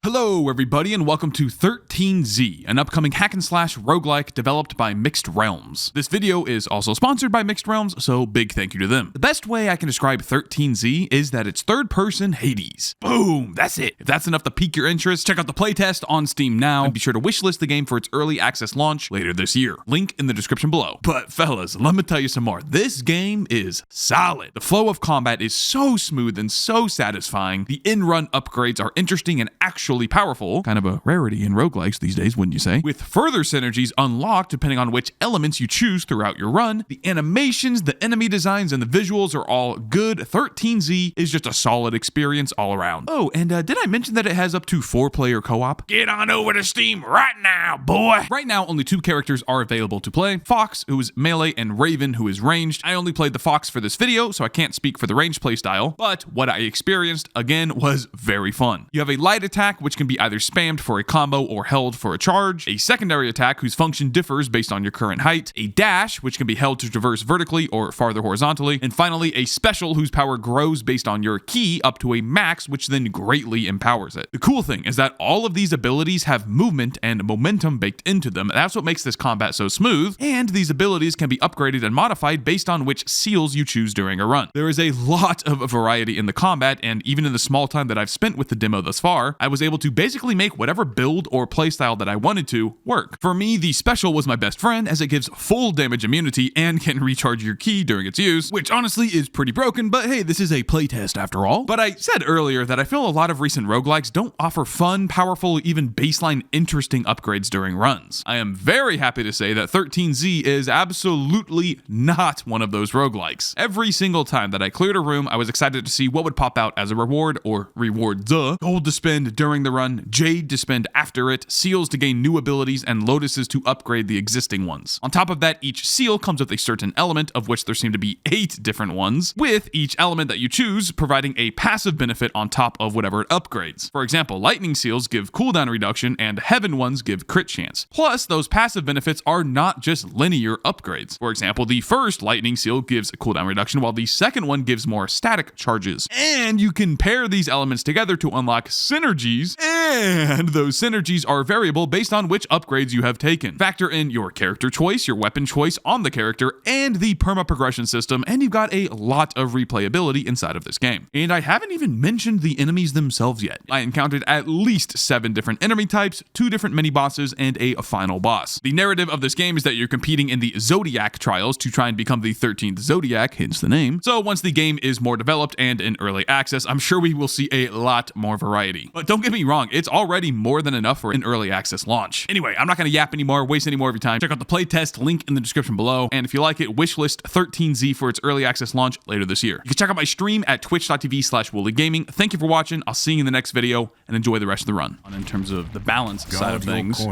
Hello everybody and welcome to 13Z, an upcoming hack and slash roguelike developed by Mixed Realms. This video is also sponsored by Mixed Realms, so big thank you to them. The best way I can describe 13Z is that it's third person Hades. Boom, that's it. If that's enough to pique your interest, check out the playtest on Steam now and be sure to wishlist the game for its early access launch later this year. Link in the description below. But fellas, let me tell you some more. This game is solid. The flow of combat is so smooth and so satisfying. The in-run upgrades are interesting and actually powerful, kind of a rarity in roguelikes these days, wouldn't you say? With further synergies unlocked depending on which elements you choose throughout your run. The animations, the enemy designs, and the visuals are all good. 13Z is just a solid experience all around. Oh, and did I mention that it has up to 4-player co-op? Get on over to Steam right now, boy! Right now, only 2 characters are available to play. Fox, who is melee, and Raven, who is ranged. I only played the Fox for this video, so I can't speak for the ranged playstyle, but what I experienced, again, was very fun. You have a light attack, which can be either spammed for a combo or held for a charge, a secondary attack whose function differs based on your current height, a dash, which can be held to traverse vertically or farther horizontally, and finally a special whose power grows based on your ki up to a max, which then greatly empowers it. The cool thing is that all of these abilities have movement and momentum baked into them. That's what makes this combat so smooth, and these abilities can be upgraded and modified based on which seals you choose during a run. There is a lot of variety in the combat, and even in the small time that I've spent with the demo thus far, I was able to basically make whatever build or playstyle that I wanted to work. For me, the special was my best friend as it gives full damage immunity and can recharge your ki during its use, which honestly is pretty broken, but hey, this is a playtest after all. But I said earlier that I feel a lot of recent roguelikes don't offer fun, powerful, even baseline interesting upgrades during runs. I am very happy to say that 13Z is absolutely not one of those roguelikes. Every single time that I cleared a room, I was excited to see what would pop out as a reward or rewards. Gold to spend during the run, jade to spend after it, seals to gain new abilities, and lotuses to upgrade the existing ones. On top of that, each seal comes with a certain element, of which there seem to be 8 different ones, with each element that you choose providing a passive benefit on top of whatever it upgrades. For example, lightning seals give cooldown reduction and heaven ones give crit chance. Plus, those passive benefits are not just linear upgrades. For example, the first lightning seal gives a cooldown reduction, while the second one gives more static charges. And you can pair these elements together to unlock synergies, and those synergies are variable based on which upgrades you have taken. Factor in your character choice, your weapon choice on the character, and the perma progression system, and you've got a lot of replayability inside of this game. And I haven't even mentioned the enemies themselves yet. I encountered at least 7 different enemy types, 2 different mini bosses, and a final boss. The narrative of this game is that you're competing in the Zodiac trials to try and become the 13th Zodiac, hence the name. So once the game is more developed and in early access, I'm sure we will see a lot more variety. But don't get me wrong, it's already more than enough for an early access launch. Anyway, I'm not going to yap anymore, waste any more of your time. Check out the playtest, link in the description below, and if you like it, wishlist 13Z for its early access launch later this year. You can check out my stream at twitch.tv/Woolie Gaming. Thank you for watching. I'll see you in the next video, and enjoy the rest of the run. In terms of the balance side of things,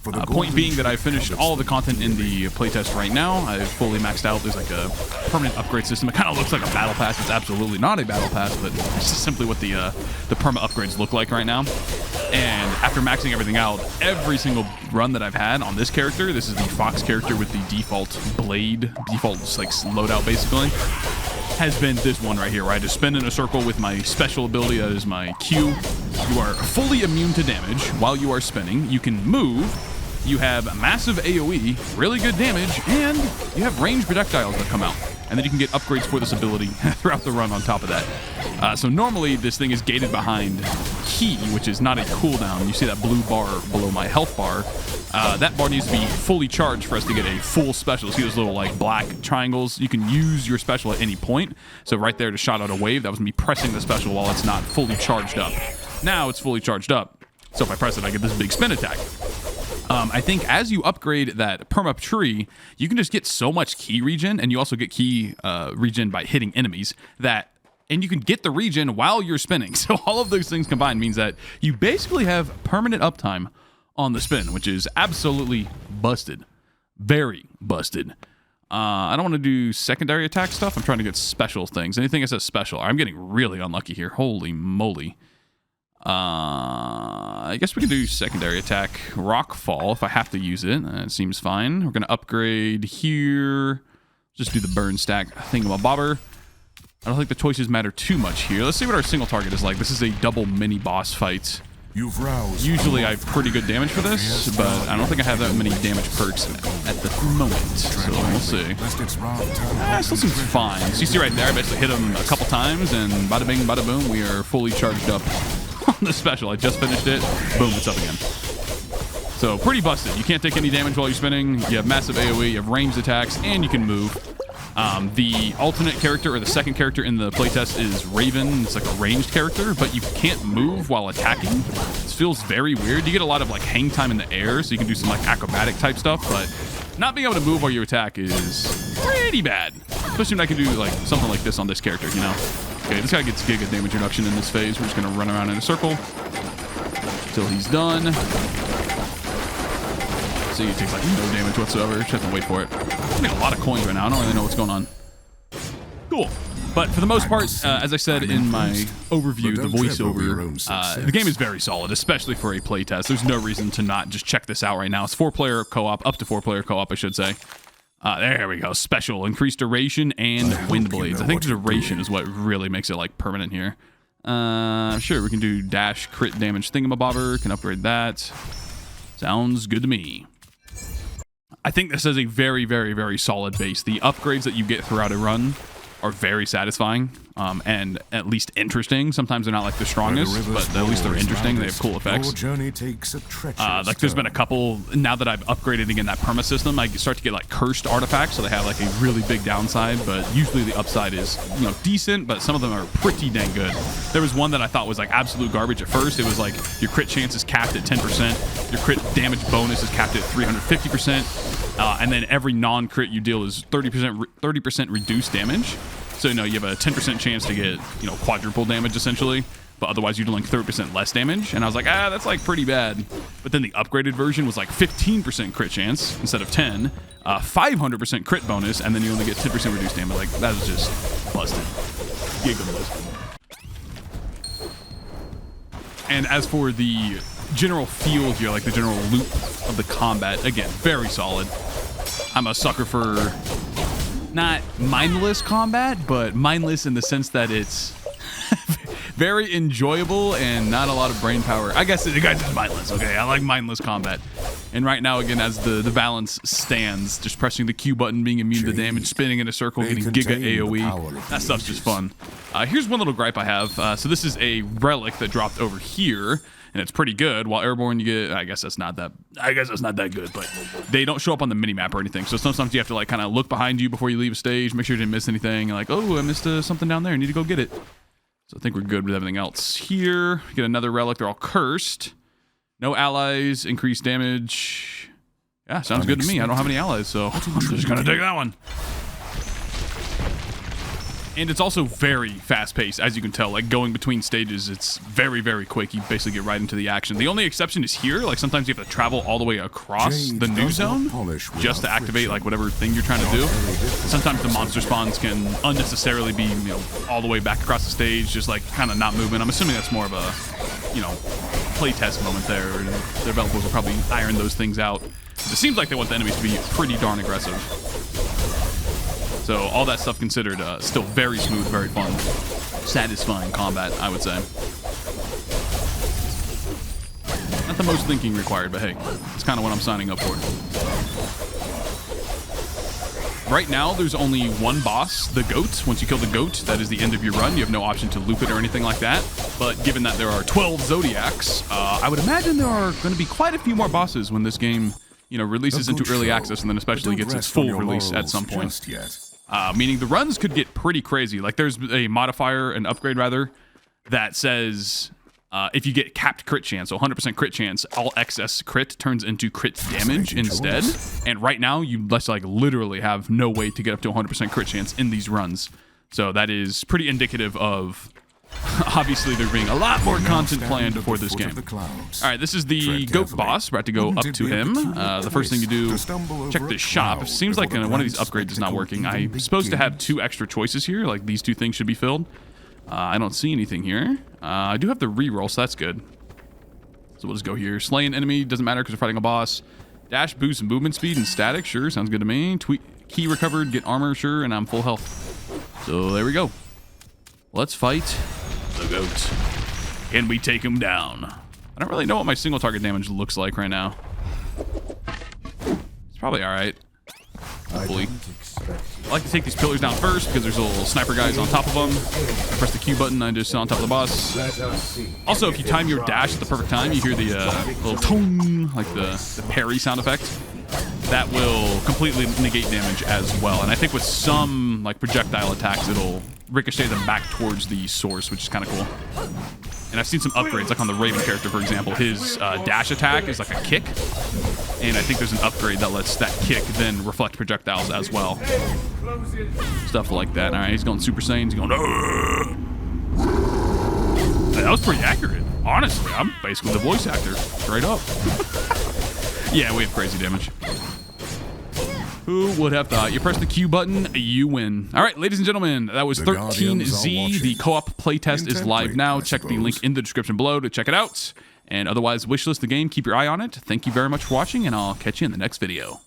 point being that I've finished all the content in the playtest right now. I've fully maxed out. There's like a permanent upgrade system. It kind of looks like a battle pass. It's absolutely not a battle pass, but it's just simply what the perma upgrades look like right now. And after maxing everything out, every single run that I've had on this character, this is the Fox character with the default blade, default like loadout basically, has been this one right here, where I just spin in a circle with my special ability, that is my Q. You are fully immune to damage while you are spinning. You can move. You have massive AoE, really good damage, and you have ranged projectiles that come out. And then you can get upgrades for this ability throughout the run on top of that. So normally this thing is gated behind ki, which is not a cooldown. You see that blue bar below my health bar. That bar needs to be fully charged for us to get a full special. See those little like black triangles? You can use your special at any point. So right there to shot out a wave, that was me pressing the special while it's not fully charged up. Now it's fully charged up. So if I press it, I get this big spin attack. I think as you upgrade that perma tree, you can just get so much ki regen, and you also get ki regen by hitting enemies, and you can get the regen while you're spinning. So all of those things combined means that you basically have permanent uptime on the spin, which is absolutely busted. Very busted. I don't want to do secondary attack stuff. I'm trying to get special things. Anything that says special. I'm getting really unlucky here. Holy moly. I guess we can do secondary attack Rockfall if I have to use it. It seems fine. We're going to upgrade here. Just do the burn stack thingamabobber. I don't think the choices matter too much here. Let's see what our single target is like. This is a double mini boss fight. You've roused. Usually I have pretty good damage for this, but I don't think I have that many damage perks at the moment, so we'll see. Still seems fine. So you see right there, I basically hit him a couple times, and bada bing, bada boom, we are fully charged up on the special. I just finished it. Boom, it's up again. So pretty busted. You can't take any damage while you're spinning. You have massive AoE, you have ranged attacks, and you can move. The alternate character, or the second character in the playtest, is Raven. It's like a ranged character, but you can't move while attacking. This feels very weird. You get a lot of like hang time in the air, so you can do some like acrobatic type stuff, but not being able to move while you attack is pretty bad. Especially when I can do like something like this on this character, you know? Okay, this guy gets giga damage reduction in this phase. We're just gonna run around in a circle until he's done. So he takes like no damage whatsoever. Just have to wait for it. I'm getting a lot of coins right now. I don't really know what's going on. Cool. But for the most part, as I said in my overview, the voiceover, the game is very solid, especially for a playtest. There's no reason to not just check this out right now. It's 4-player co-op, up to 4-player co-op, I should say. There we go. Special. Increased duration and wind blades. I think the duration is what really makes it like permanent here. Sure, we can do dash crit damage thingamabobber. Can upgrade that. Sounds good to me. I think this is a very, very, very solid base. The upgrades that you get throughout a run are very satisfying and at least interesting. Sometimes they're not like the strongest, but at least they're interesting. They have cool effects. Like there's been a couple, now that I've upgraded again that perma system, I start to get like cursed artifacts, so they have like a really big downside, but usually the upside is, you know, decent, but some of them are pretty dang good. There was one that I thought was like absolute garbage at first. It was like your crit chance is capped at 10%, your crit damage bonus is capped at 350%, and then every non-crit you deal is 30% reduced damage. So, you know, you have a 10% chance to get, you know, quadruple damage, essentially. But otherwise, you're doing 30% less damage. And I was like, that's, like, pretty bad. But then the upgraded version was, like, 15% crit chance instead of 10. 500% crit bonus, and then you only get 10% reduced damage. Like, that was just busted. Giga busted. And as for the general feel here, like the general loop of the combat, again, very solid. I'm a sucker for... not mindless combat, but mindless in the sense that it's very enjoyable and not a lot of brain power. I guess it guys is mindless, okay? I like mindless combat. And right now, again, as the balance stands, just pressing the Q button, being immune to damage, spinning in a circle, getting giga AoE, that stuff's just fun. Here's one little gripe I have. So this is a relic that dropped over here, and it's pretty good. While airborne, you get, I guess that's not that good, but they don't show up on the minimap or anything. So sometimes you have to like kind of look behind you before you leave a stage, make sure you didn't miss anything. Like, oh, I missed something down there. I need to go get it. So I think we're good with everything else here. Get another relic. They're all cursed. No allies. Increased damage. Yeah, sounds good to me. I don't have any allies, so I'm just gonna take that one. And it's also very fast-paced, as you can tell. Like, going between stages, it's very, very quick. You basically get right into the action. The only exception is here. Like, sometimes you have to travel all the way across the new zone just to activate, like, whatever thing you're trying to do. Sometimes the monster spawns can unnecessarily be, you know, all the way back across the stage, just, like, kind of not moving. I'm assuming that's more of a, you know, playtest moment there. The developers will probably iron those things out. It seems like they want the enemies to be pretty darn aggressive. So all that stuff considered, still very smooth, very fun, satisfying combat, I would say. Not the most thinking required, but hey, it's kind of what I'm signing up for. Right now, there's only one boss, the goat. Once you kill the goat, that is the end of your run. You have no option to loop it or anything like that. But given that there are 12 Zodiacs, I would imagine there are going to be quite a few more bosses when this game, you know, releases into early access and then especially gets its full release at some point. Meaning the runs could get pretty crazy. Like there's a modifier, an upgrade rather, that says if you get capped crit chance, so 100% crit chance, all excess crit turns into crit damage instead. And right now you just like literally have no way to get up to 100% crit chance in these runs. So that is pretty indicative of obviously there being a lot more content planned for this game. Alright, this is the goat boss. We're about to go up to him. The first thing you do, check the shop. Seems like one of these upgrades is not working. I'm supposed to have 2 extra choices here. Like these 2 things should be filled. I don't see anything here. I do have the reroll, so that's good. So we'll just go here. Slay an enemy, doesn't matter because we're fighting a boss. Dash boosts movement speed and static, sure, sounds good to me. Key recovered, get armor, sure, and I'm full health. So there we go. Let's fight the goat. Can we take him down? I don't really know what my single target damage looks like right now. It's probably all right. Hopefully. I like to take these pillars down first because there's little sniper guys on top of them. I press the Q button, I just sit on top of the boss. Also, if you time your dash at the perfect time, you hear the little tone, like the parry sound effect. That will completely negate damage as well. And I think with some like projectile attacks, it'll ricochet them back towards the source, which is kind of cool. And I've seen some upgrades, like on the Raven character, for example. His dash attack is like a kick. And I think there's an upgrade that lets that kick then reflect projectiles as well. Stuff like that. All right, he's going Super Saiyan. He's going, that was pretty accurate. Honestly, I'm basically the voice actor. Straight up. Yeah, we have crazy damage. Who would have thought? You press the Q button, you win. All right, ladies and gentlemen, that was 13Z. The co-op playtest is live now. Check the link in the description below to check it out. And otherwise, wishlist the game. Keep your eye on it. Thank you very much for watching, and I'll catch you in the next video.